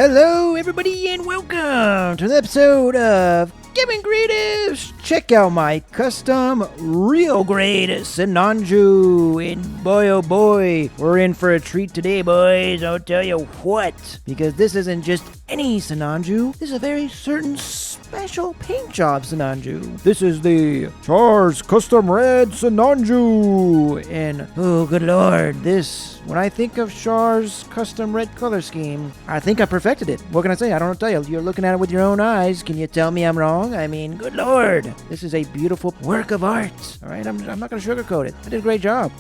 Hello, everybody, and welcome to the episode of Giving Greetings. Check out my custom real grade Sinanju, and boy oh boy, we're in for a treat today, boys. I'll tell you what, because this isn't just any Sinanju. This is a very certain special paint job Sinanju. This is the Char's Custom Red Sinanju, and oh good lord, this, when I think of Char's custom red color scheme, I think I perfected it. What can I say? I don't know what to tell you. You're looking at it with your own eyes. Can you tell me I'm wrong? I mean, good lord, this is a beautiful work of art. All right, I'm not going to sugarcoat it. I did a great job.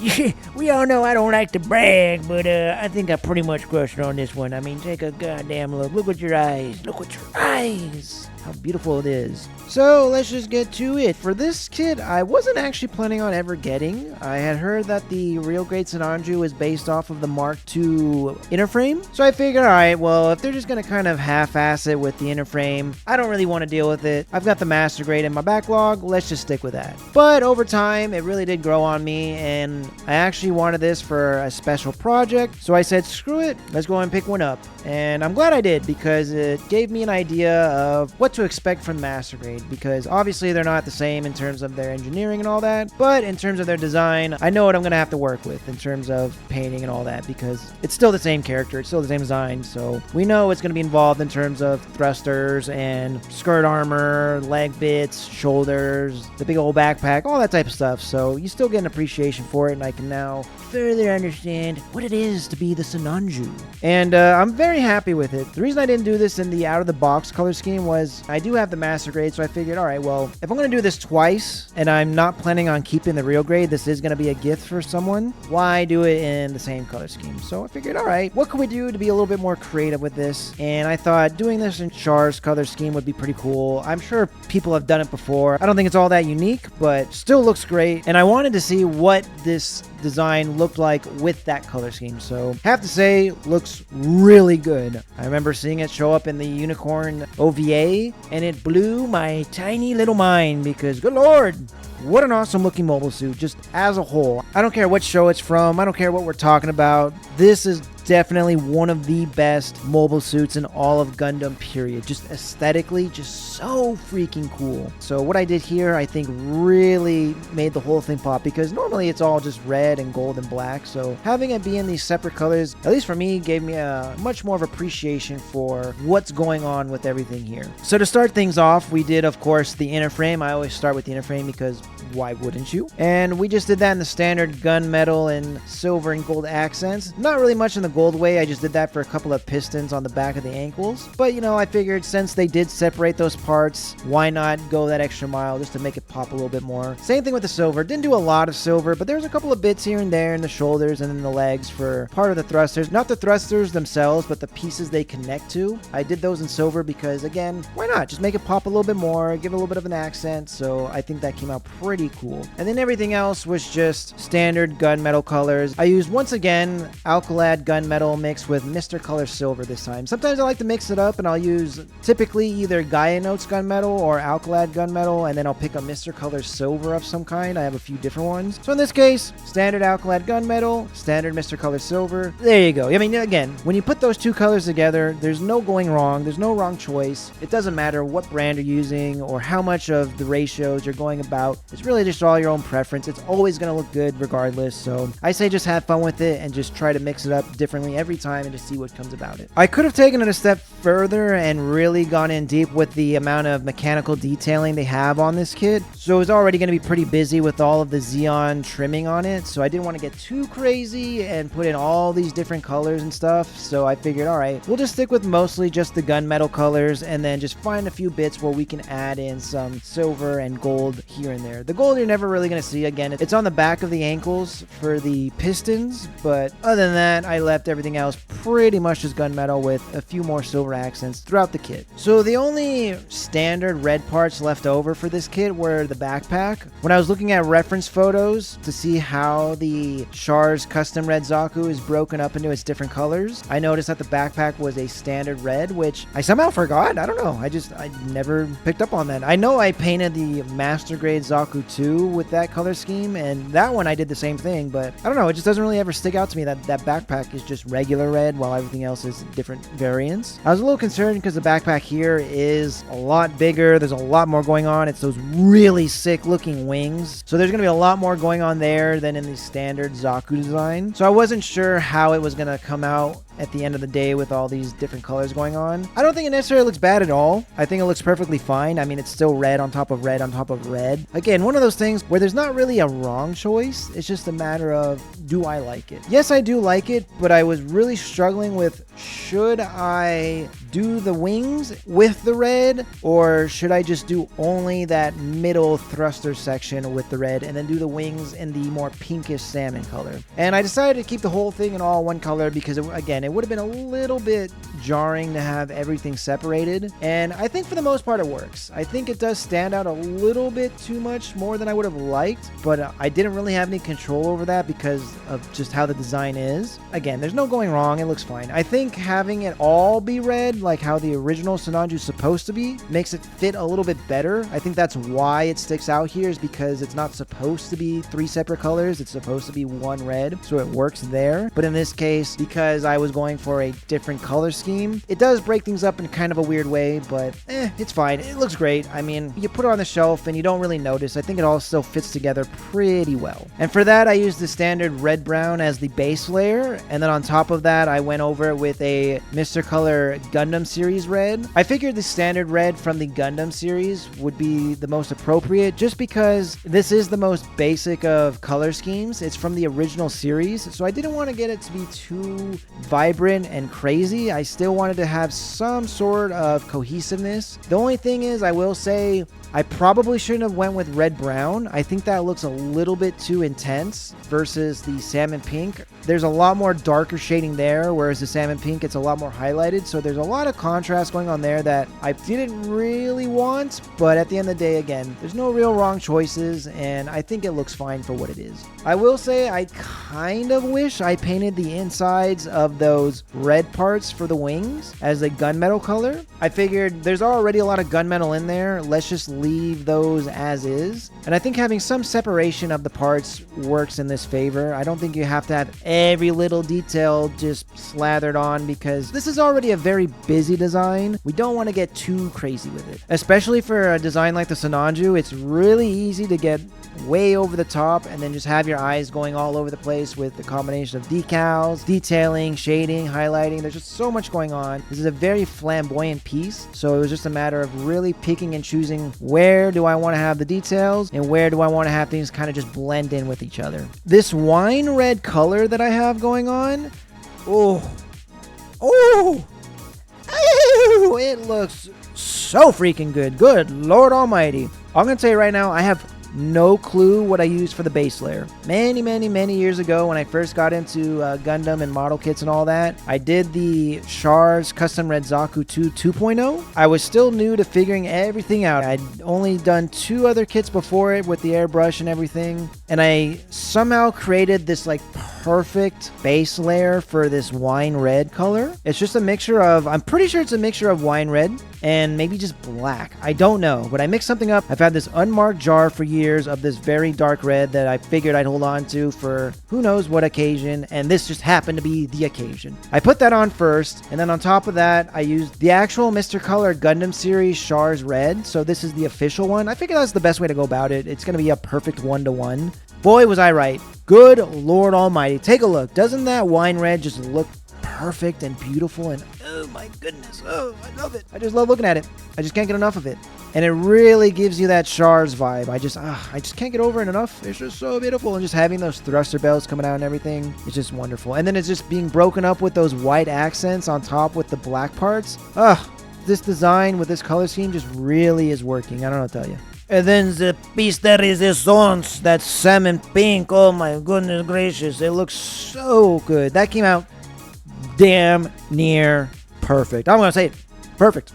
We all know I don't like to brag, but I think I pretty much crushed on this one. I mean, take a goddamn look. Look at your eyes. Look at your eyes. How beautiful it is. So let's just get to it. For this kit, I wasn't actually planning on ever getting. I had heard that the real grade Sinanju is based off of the Mark II inner frame. So I figured, all right, well, if they're just going to kind of half-ass it with the inner frame, I don't really want to deal with it. I've got the master grade in my backlog. Let's just stick with that. But over time, it really did grow on me, and I actually wanted this for a special project. So I said, screw it. Let's go and pick one up. And I'm glad I did, because it gave me an idea of what to expect from master grade, because obviously they're not the same in terms of their engineering and all that, but in terms of their design, I know what I'm going to have to work with in terms of painting and all that, because it's still the same character, it's still the same design, so we know it's going to be involved in terms of thrusters and skirt armor, leg bits, shoulders, the big old backpack, all that type of stuff, so you still get an appreciation for it, and I can now further understand what it is to be the Sinanju. And I'm very happy with it. The reason I didn't do this in the out-of-the-box color scheme was I do have the master grade, so I figured, all right, well, if I'm going to do this twice and I'm not planning on keeping the real grade, this is going to be a gift for someone, why do it in the same color scheme? So I figured, all right, what can we do to be a little bit more creative with this? And I thought doing this in Char's color scheme would be pretty cool. I'm sure people have done it before. I don't think it's all that unique, but still looks great. And I wanted to see what this design looked like with that color scheme, so have to say, looks really good. I remember seeing it show up in the Unicorn OVA, and it blew my tiny little mind, because good lord, what an awesome looking mobile suit, just as a whole. I don't care what show it's from, I don't care what we're talking about, this is definitely one of the best mobile suits in all of Gundam, period. Just aesthetically, just so freaking cool. So what I did here, I think really made the whole thing pop, because normally it's all just red and gold and black, so having it be in these separate colors, at least for me, gave me a much more of appreciation for what's going on with everything here. So to start things off, we did, of course, the inner frame. I always start with the inner frame, because why wouldn't you? And we just did that in the standard gunmetal and silver and gold accents. Not really much in the gold way, I just did that for a couple of pistons on the back of the ankles. But you know, I figured since they did separate those parts, why not go that extra mile just to make it pop a little bit more. Same thing with the silver. Didn't do a lot of silver, but there's a couple of bits here and there in the shoulders and in the legs for part of the thrusters. Not the thrusters themselves, but the pieces they connect to. I did those in silver because, again, why not? Just make it pop a little bit more, give it a little bit of an accent, so I think that came out pretty cool. And then everything else was just standard gunmetal colors. I used, once again, Alcalad gunmetal mixed with Mr. Color Silver this time. Sometimes I like to mix it up, and I'll use typically either Gaia Notes gunmetal or Alcalad gunmetal, and then I'll pick a Mr. Color Silver of some kind. I have a few different ones. So in this case, standard Alcalad gunmetal, standard Mr. Color Silver. There you go. I mean, again, when you put those two colors together, there's no going wrong. There's no wrong choice. It doesn't matter what brand you're using or how much of the ratios you're going about. It's really just all your own preference. It's always going to look good regardless. So I say just have fun with it and just try to mix it up differently every time and just see what comes about it. I could have taken it a step further and really gone in deep with the amount of mechanical detailing they have on this kit. So it's already going to be pretty busy with all of the Xeon trimming on it. So I didn't want to get too crazy and put in all these different colors and stuff. So I figured, all right, we'll just stick with mostly just the gunmetal colors and then just find a few bits where we can add in some silver and gold here and there. The gold you're never really going to see again. It's on the back of the ankles for the pistons, but other than that, I left everything else pretty much just gunmetal with a few more silver accents throughout the kit. So the only standard red parts left over for this kit were the backpack. When I was looking at reference photos to see how the Char's custom red Zaku is broken up into its different colors, I noticed that the backpack was a standard red, which I somehow forgot. I don't know. I never picked up on that. I know I painted the master grade Zaku Zaku 2 with that color scheme, and that one I did the same thing, but I don't know, it just doesn't really ever stick out to me that that backpack is just regular red while everything else is different variants. I was a little concerned because the backpack here is a lot bigger, there's a lot more going on, it's those really sick looking wings, so there's going to be a lot more going on there than in the standard Zaku design, so I wasn't sure how it was going to come out at the end of the day with all these different colors going on. I don't think it necessarily looks bad at all. I think it looks perfectly fine. I mean, it's still red on top of red on top of red. Again, one of those things where there's not really a wrong choice. It's just a matter of, do I like it? Yes, I do like it, but I was really struggling with, should I do the wings with the red, or should I just do only that middle thruster section with the red and then do the wings in the more pinkish salmon color? And I decided to keep the whole thing in all one color because, again, it would have been a little bit jarring to have everything separated, and I think for the most part it works. I think it does stand out a little bit too much more than I would have liked, but I didn't really have any control over that because of just how the design is. Again, there's no going wrong, it looks fine. I think having it all be red, like how the original Sinanju is supposed to be, makes it fit a little bit better. I think that's why it sticks out here, is because it's not supposed to be 3 separate colors, it's supposed to be one red, so it works there. But in this case, because I was going for a different color scheme, it does break things up in kind of a weird way, but it's fine. It looks great. I mean, you put it on the shelf and you don't really notice. I think it all still fits together pretty well. And for that, I used the standard red-brown as the base layer, and then on top of that, I went over it with a Mr. Color Gundam series red. I figured the standard red from the Gundam series would be the most appropriate, just because this is the most basic of color schemes. It's from the original series, so I didn't want to get it to be too vibrant and crazy. I still wanted to have some sort of cohesiveness. The only thing is, I will say, I probably shouldn't have went with red-brown. I think that looks a little bit too intense versus the salmon pink. There's a lot more darker shading there, whereas the salmon pink, it's a lot more highlighted. So there's a lot of contrast going on there that I didn't really want. But at the end of the day, again, there's no real wrong choices, and I think it looks fine for what it is. I will say I kind of wish I painted the insides of those red parts for the wings as a gunmetal color. I figured there's already a lot of gunmetal in there. Let's just leave those as is. And I think having some separation of the parts works in this favor. I don't think you have to have every little detail just slathered on, because this is already a very busy design. We don't want to get too crazy with it. Especially for a design like the Sinanju, it's really easy to get way over the top and then just have your eyes going all over the place with the combination of decals, detailing, shading, highlighting. There's just so much going on. This is a very flamboyant piece, so it was just a matter of really picking and choosing where do I want to have the details and where do I want to have things kind of just blend in with each other. This wine red color that I have going on, it looks so freaking good. Good Lord Almighty. I'm gonna tell you right now, I have no clue what I used for the base layer. Many years ago, when I first got into Gundam and model kits and all that, I did the Char's Custom Red Zaku 2 2.0. I was still new to figuring everything out. I'd only done 2 other kits before it with the airbrush and everything, and I somehow created this like perfect base layer for this wine red color. It's just a mixture of, I'm pretty sure it's a mixture of wine red and maybe just black. I don't know, but I mixed something up. I've had this unmarked jar for years of this very dark red that I figured I'd hold on to for who knows what occasion, and this just happened to be the occasion. I put that on first, and then on top of that, I used the actual Mr. Color Gundam series Char's red, so this is the official one. I figured that's the best way to go about it. It's going to be a perfect 1-to-1. Boy, was I right. Good Lord Almighty. Take a look. Doesn't that wine red just look perfect and beautiful? And oh my goodness. Oh, I love it. I just love looking at it. I just can't get enough of it. And it really gives you that Char's vibe. I just can't get over it enough. It's just so beautiful. And just having those thruster bells coming out and everything, it's just wonderful. And then it's just being broken up with those white accents on top with the black parts. This design with this color scheme just really is working. I don't know what to tell you. And then the piece de resistance, that salmon pink, oh my goodness gracious, it looks so good. That came out damn near perfect. I'm going to say it. Perfect.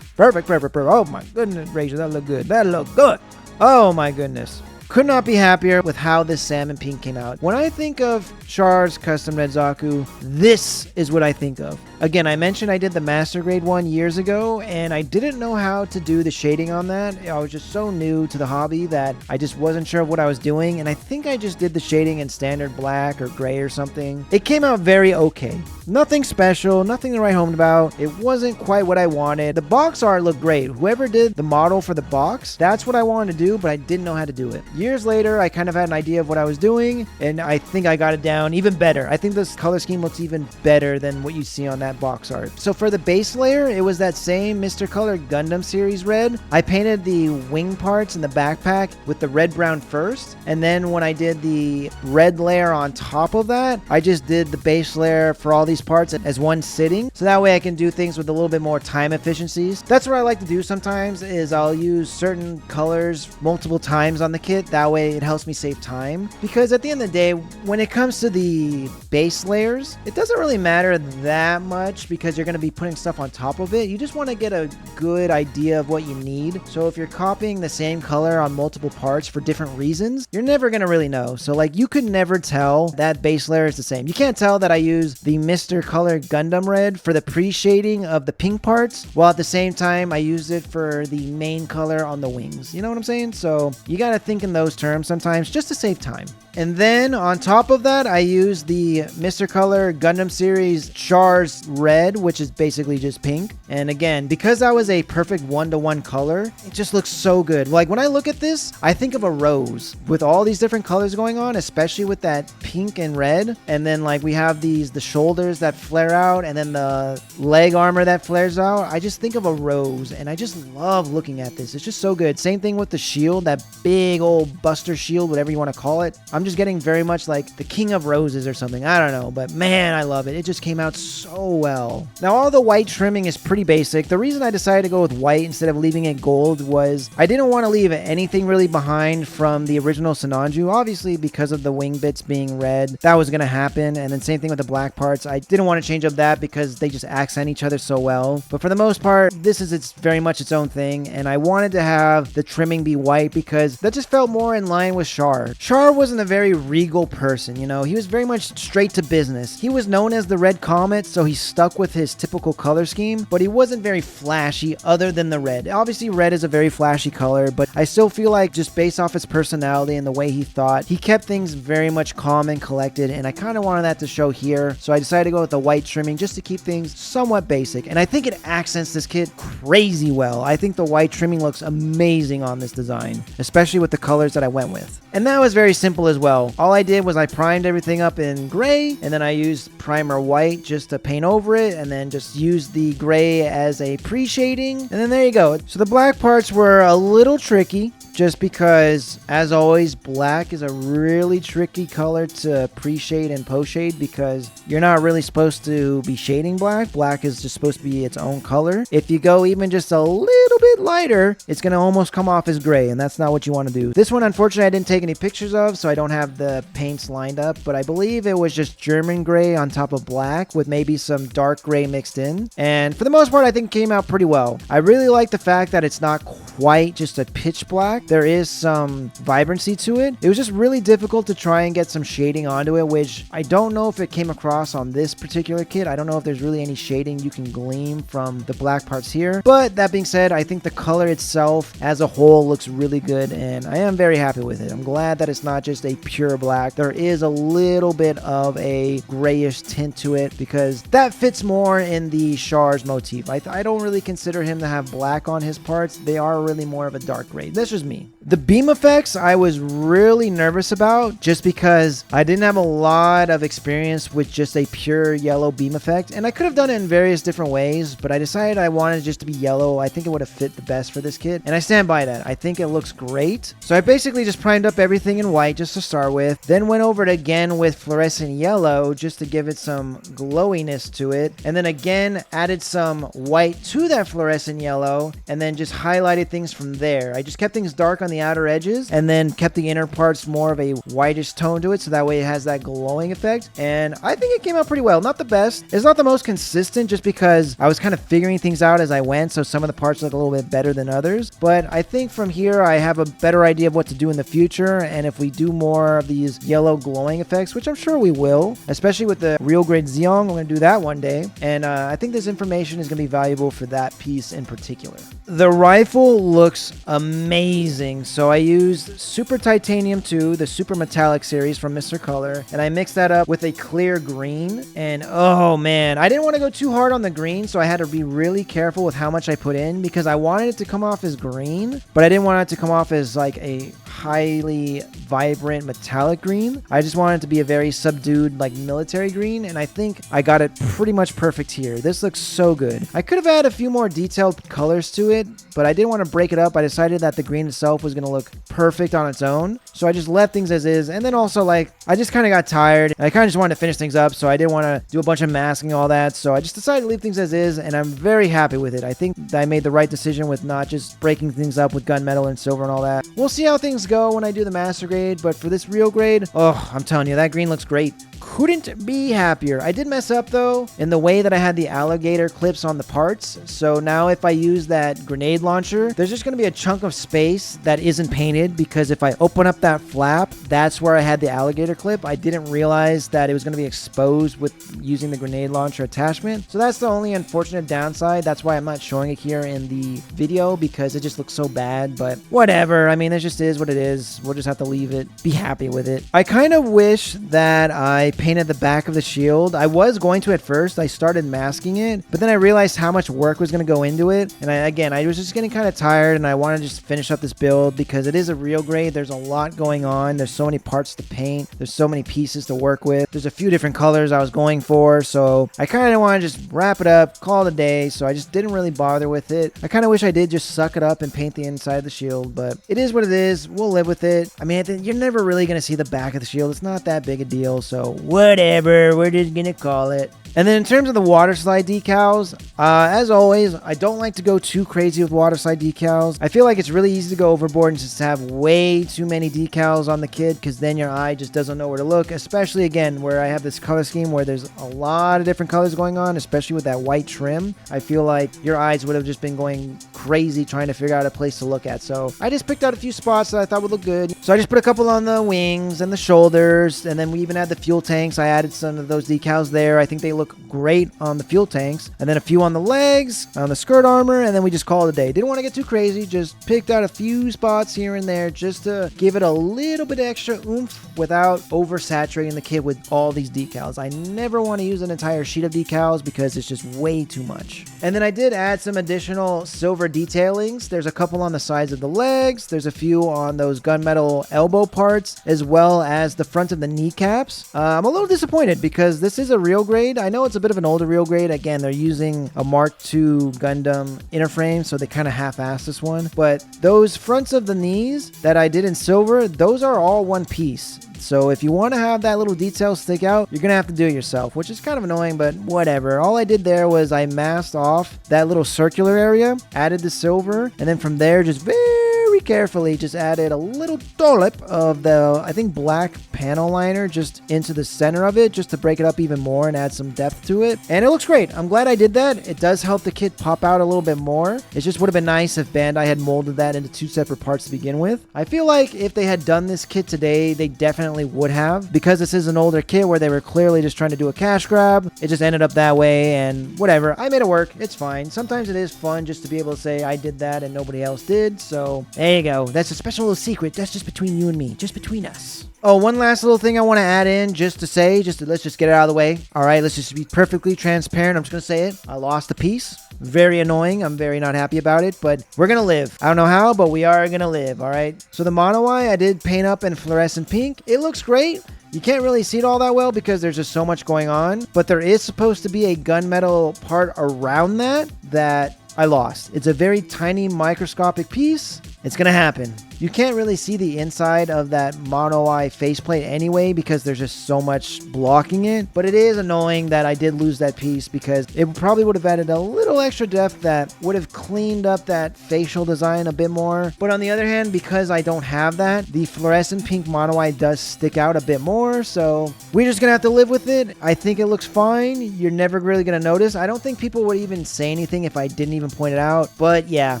Perfect. Oh my goodness gracious, that looked good. That looked good. Oh my goodness. Could not be happier with how this salmon pink came out. When I think of Char's Custom Red Zaku, this is what I think of. Again, I mentioned I did the Master Grade one years ago, and I didn't know how to do the shading on that. I was just so new to the hobby that I just wasn't sure of what I was doing, and I think I just did the shading in standard black or gray or something. It came out very okay. Nothing special, nothing to write home about. It wasn't quite what I wanted. The box art looked great. Whoever did the model for the box, that's what I wanted to do, but I didn't know how to do it. Years later, I kind of had an idea of what I was doing, and I think I got it down even better. I think this color scheme looks even better than what you see on that box art. So for the base layer, it was that same Mr. Color Gundam series red. I painted the wing parts and the backpack with the red-brown first, and then when I did the red layer on top of that, I just did the base layer for all these parts as one sitting, so that way I can do things with a little bit more time efficiencies. That's what I like to do sometimes, is I'll use certain colors multiple times on the kit. That way it helps me save time, because at the end of the day, when it comes to the base layers, it doesn't really matter that much because you're going to be putting stuff on top of it. You just want to get a good idea of what you need. So if you're copying the same color on multiple parts for different reasons, you're never going to really know. So like you could never tell that base layer is the same. You can't tell that I use the Mr. Color Gundam red for the pre-shading of the pink parts, while at the same time I used it for the main color on the wings. You know what I'm saying? So you got to think in those terms sometimes just to save time. And then on top of that, I used the Mr. Color Gundam series Char's red, which is basically just pink. And again, because that was a perfect one-to-one color, it just looks so good. Like when I look at this, I think of a rose with all these different colors going on, especially with that pink and red. And then like we have the shoulders that flare out, and then the leg armor that flares out. I just think of a rose, and I just love looking at this. It's just so good. Same thing with the shield, that big old buster shield, whatever you want to call it. I'm just getting very much like the King of Roses or something. I don't know, but man, I love it. It just came out so well. Now, all the white trimming is pretty basic. The reason I decided to go with white instead of leaving it gold was I didn't want to leave anything really behind from the original Sinanju. Obviously, because of the wing bits being red, that was going to happen. And then same thing with the black parts. I didn't want to change up that because they just accent each other so well. But for the most part, this is very much its own thing. And I wanted to have the trimming be white because that just felt more in line with Char. Char wasn't a very regal person, you know. He was very much straight to business. He was known as the Red Comet, so he stuck with his typical color scheme, but he wasn't very flashy other than the red. Obviously, red is a very flashy color, but I still feel like just based off his personality and the way he thought, he kept things very much calm and collected, and I kind of wanted that to show here, so I decided to go with the white trimming just to keep things somewhat basic, and I think it accents this kit crazy well. I think the white trimming looks amazing on this design, especially with the colors that I went with. And that was very simple as well. All I did was I primed everything up in gray, and then I used primer white just to paint over it, and then just used the gray as a pre-shading, and then there you go. So the black parts were a little tricky, just because, as always, black is a really tricky color to pre-shade and post-shade because you're not really supposed to be shading black. Black is just supposed to be its own color. If you go even just a little bit lighter, it's going to almost come off as gray, and that's not what you want to do. This one, unfortunately, I didn't take any pictures of, so I don't have the paints lined up, but I believe it was just German gray on top of black with maybe some dark gray mixed in. And for the most part, I think it came out pretty well. I really like the fact that it's not quite just a pitch black. There is some vibrancy to it. It was just really difficult to try and get some shading onto it, which I don't know if it came across on this particular kit. I don't know if there's really any shading you can glean from the black parts here. But that being said, I think the color itself as a whole looks really good, and I am very happy with it. I'm glad that it's not just a pure black. There is a little bit of a grayish tint to it because that fits more in the Char's motif. I don't really consider him to have black on his parts. They are really more of a dark gray. That's just me. The beam effects I was really nervous about just because I didn't have a lot of experience with just a pure yellow beam effect, and I could have done it in various different ways, but I decided I wanted it just to be yellow. I think it would have fit the best for this kit, and I stand by that. I think it looks great. So I basically just primed up everything in white just to start with, then went over it again with fluorescent yellow just to give it some glowiness to it, and then again added some white to that fluorescent yellow, and then just highlighted things from there. I just kept things dark on the outer edges and then kept the inner parts more of a whitish tone to it, so that way it has that glowing effect. And I think it came out pretty well. Not the best. It's not the most consistent just because I was kind of figuring things out as I went, so some of the parts look a little bit better than others. But I think from here I have a better idea of what to do in the future, and if we do more of these yellow glowing effects, which I'm sure we will, especially with the real grade Zeong, we're going to do that one day. And I think this information is going to be valuable for that piece in particular. The rifle looks amazing. So I used Super Titanium 2, the Super Metallic series from Mr. Color, and I mixed that up with a clear green. And oh man, I didn't want to go too hard on the green, so I had to be really careful with how much I put in because I wanted it to come off as green, but I didn't want it to come off as like a highly vibrant metallic green. I just wanted it to be a very subdued like military green, and I think I got it pretty much perfect here. This looks so good. I could have had a few more detailed colors to it, but I didn't want to break it up. I decided that the green itself was going to look perfect on its own, so I just left things as is. And then also, like, I just kind of got tired. I kind of just wanted to finish things up, so I didn't want to do a bunch of masking, all that, so I just decided to leave things as is, and I'm very happy with it. I think that I made the right decision with not just breaking things up with gunmetal and silver and all that. We'll see how things go when I do the master grade, but for this real grade, oh, I'm telling you, that green looks great. Couldn't be happier. I did mess up though in the way that I had the alligator clips on the parts. So now if I use that grenade launcher, there's just going to be a chunk of space that isn't painted, because if I open up that flap, that's where I had the alligator clip. I didn't realize that it was going to be exposed with using the grenade launcher attachment. So that's the only unfortunate downside. That's why I'm not showing it here in the video, because it just looks so bad, but whatever. I mean, it just is what it is. We'll just have to leave it, be happy with it. I kind of wish that I painted the back of the shield. I was going to at first. I started masking it, but then I realized how much work was going to go into it. And I was just getting kind of tired, and I wanted to just finish up this build because it is a real grade. There's a lot going on. There's so many parts to paint. There's so many pieces to work with. There's a few different colors I was going for, so I kind of want to just wrap it up, call it a day. So I just didn't really bother with it. I kind of wish I did just suck it up and paint the inside of the shield, but it is what it is. We'll live with it. I mean, you're never really going to see the back of the shield. It's not that big a deal, so whatever, we're just gonna call it. And then in terms of the water slide decals, as always, I don't like to go too crazy with water slide decals. I feel like it's really easy to go overboard and just have way too many decals on the kid, because then your eye just doesn't know where to look, especially again where I have this color scheme where there's a lot of different colors going on, especially with that white trim. I feel like your eyes would have just been going crazy trying to figure out a place to look at. So I just picked out a few spots that I thought would look good. So I just put a couple on the wings and the shoulders, and then we even had the fuel tanks. I added some of those decals there. I think they look great on the fuel tanks, and then a few on the legs, on the skirt armor, and then we just called it a day. Didn't want to get too crazy, just picked out a few spots here and there just to give it a little bit extra oomph without oversaturating the kit with all these decals. I never want to use an entire sheet of decals because it's just way too much. And then I did add some additional silver detailings. There's a couple on the sides of the legs, there's a few on those gunmetal elbow parts, as well as the front of the kneecaps. I'm a little disappointed because this is a real grade. I know it's a bit of an older real grade. Again, they're using a Mark II Gundam inner frame, so they kind of half-assed this one. But those fronts of the knees that I did in silver, those are all one piece. So if you want to have that little detail stick out, you're going to have to do it yourself, which is kind of annoying, but whatever. All I did there was I masked off that little circular area, added the silver, and then from there just very carefully just added a little dollop of the, I think, black panel liner just into the center of it, just to break it up even more and add some depth to it. And it looks great. I'm glad I did that. It does help the kit pop out a little bit more. It just would have been nice if Bandai had molded that into two separate parts to begin with. I feel like if they had done this kit today, they definitely would have, because this is an older kit where they were clearly just trying to do a cash grab. It just ended up that way, and whatever. I made it work. It's fine. Sometimes it is fun just to be able to say I did that and nobody else did. So there you go. That's a special little secret. That's just between you and me. Just between us. Oh, one last little thing I want to add in just to say, let's just get it out of the way. All right, let's just be perfectly transparent. I'm just going to say it. I lost a piece. Very annoying. I'm very not happy about it, but we're going to live. I don't know how, but we are going to live, all right? So the mono eye, I did paint up in fluorescent pink. It looks great. You can't really see it all that well because there's just so much going on, but there is supposed to be a gunmetal part around that I lost. It's a very tiny microscopic piece. It's going to happen. You can't really see the inside of that mono eye faceplate anyway because there's just so much blocking it. But it is annoying that I did lose that piece because it probably would have added a little extra depth that would have cleaned up that facial design a bit more. But on the other hand, because I don't have that, the fluorescent pink mono eye does stick out a bit more. So we're just gonna have to live with it. I think it looks fine. You're never really gonna notice. I don't think people would even say anything if I didn't even point it out. But yeah,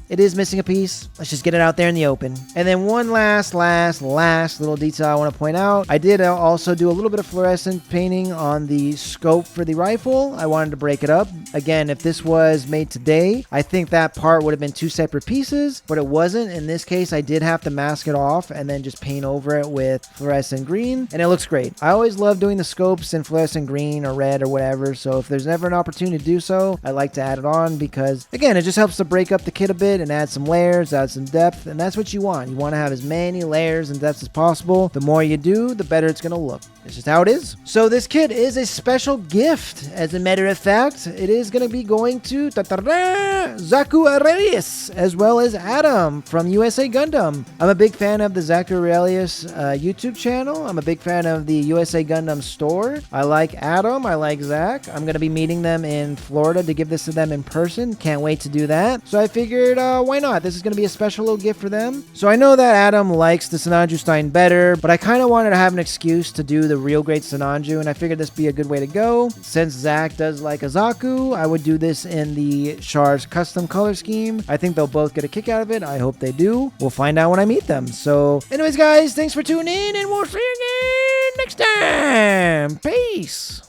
it is missing a piece. Let's just get it out there in the open. And then one last little detail I want to point out. I did also do a little bit of fluorescent painting on the scope for the rifle. I wanted to break it up. Again, if this was made today, I think that part would have been two separate pieces, but it wasn't. In this case, I did have to mask it off and then just paint over it with fluorescent green, and it looks great. I always love doing the scopes in fluorescent green or red or whatever, so if there's ever an opportunity to do so, I like to add it on because, again, it just helps to break up the kit a bit and add some layers, add some depth, and that's what you want. You want to have as many layers and depths as possible. The more you do, the better it's going to look. It's just how it is. So this kit is a special gift. As a matter of fact, it is going to be going to Zaku Aurelius, as well as Adam from USA Gundam. I'm a big fan of the Zaku Aurelius YouTube channel. I'm a big fan of the USA Gundam store. I like Adam. I like Zach. I'm going to be meeting them in Florida to give this to them in person. Can't wait to do that. So I figured, why not? This is going to be a special little gift for them. So I know that Adam likes the Sinanju Stein better, but I kind of wanted to have an excuse to do the real great Sinanju, and I figured this would be a good way to go. Since Zach does like a Zaku, I would do this in the Char's custom color scheme. I think they'll both get a kick out of it. I hope they do. We'll find out when I meet them. So anyways, guys, thanks for tuning in, and we'll see you again next time. Peace.